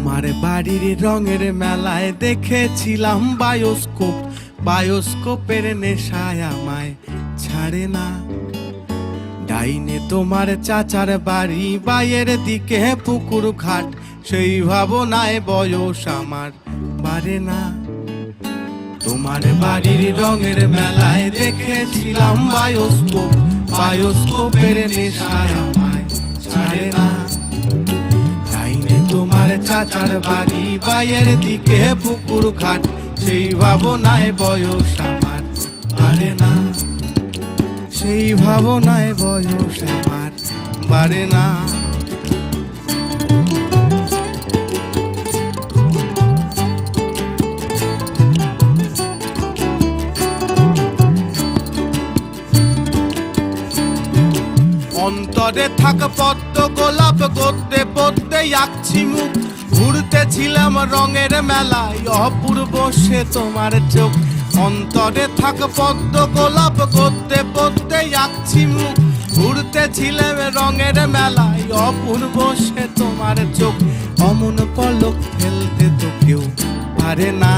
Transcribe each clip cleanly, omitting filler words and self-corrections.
তোমার বাড়ির রঙের মেলায় দেখেছিলাম বায়োস্কোপ, বায়োস্কোপের নেশায় আমায় ছাড়ে না। ডাইনে তোমার চাচার বাড়ি, বাইয়ের দিকে পুকুর ঘাট, সেই ভাবনায় বয়স আমার বাড়ে না। তোমার বাড়ির রঙের মেলায় দেখেছিলাম বায়োস্কোপ, বায়োস্কোপের নেশায় আমায় ছাড়ে না। ডাইনে তোমার চাচার বাড়ি, বাইয়ের দিকে পুকুর ঘাট, সেই ভাবনায় বয়স আমার বাড়ে না। সেই ভাবনায় বয়স আমার বাড়ে না। অন্তরে থাক পদ্ম গোলাপ, গদ্যে পদ্মে আঁকছি মুখ, ঘুরতেছিলাম রঙের মেলায়, অপূর্ব সে তোমার চোখ। অন্তরে থাক পদ্ম গোলাপ, গদ্যে পদ্মে আঁকছি মুখ, ঘুরতেছিলাম রঙের মেলায়, অপূর্ব সে তোমার চোখ। অমন পলক ফেলতে তো কেউ পারে না,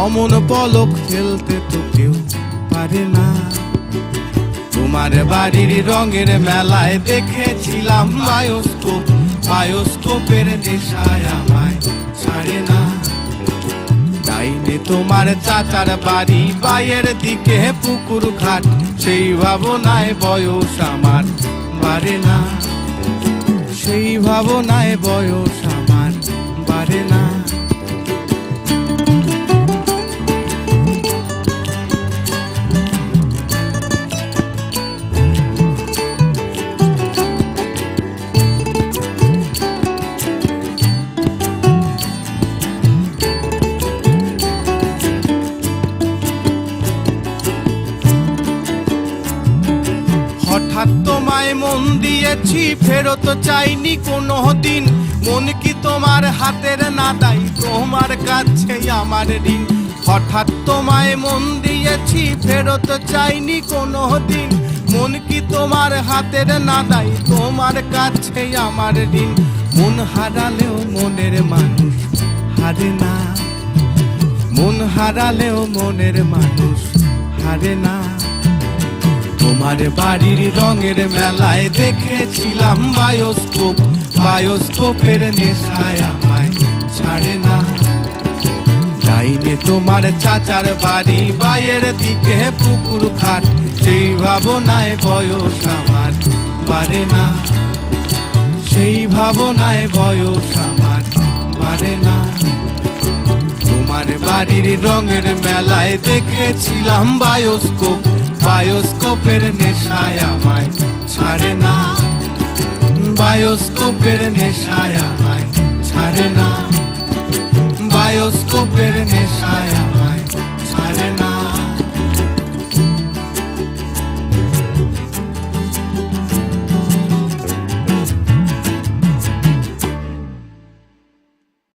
অমন পলক ফেলতে তো কেউ পারে না। তোমার বাড়ির রঙের মেলায় দেখেছিলাম বায়োস্কোপ, বায়োস্কোপের নেশায় আমায় ছাড়ে না। ডাইনে তোমার চাচার বাড়ি, বাইয়ের দিকে পুকুর ঘাট, সেই ভাবনায় বয়স আমার বাড়ে না। সেই ভাবনায় বয়স আমার বাড়ে না। হঠাৎ তোমায় মন দিয়েছি, ফেরত চাইনি কোনো দিন, মন কি তোমার হাতের নাদাই, তোমার কাছে আমার ঋণ। হঠাৎ তোমায় মন দিয়েছি, ফেরত চাইনি কোনো দিন, মন কি তোমার হাতের নাদাই, তোমার কাছে আমার ঋণ। মন হারালেও মনের মানুষ হারে না, মন হারালেও মনের মানুষ হারে না। তোমার বাড়ির রঙের মেলায় দেখেছিলাম বায়োস্কোপ, বায়োস্কোপের নেশায় আমায় ছাড়ে না। ডাইনে তোমার চাচার বাড়ি, বাইয়ের দিকে পুকুর ঘাট, সেই ভাবনায় বয়স আমার বাড়ে না। সেই ভাবনায় বয়স আমার বাড়ে না। তোমার বাড়ির রঙের মেলায় দেখেছিলাম বায়োস্কোপ, বায়োস্কোপের নেশায় আমায় ছাড়ে না। বায়োস্কোপের নেশায় আমায় ছাড়ে না। বায়োস্কোপের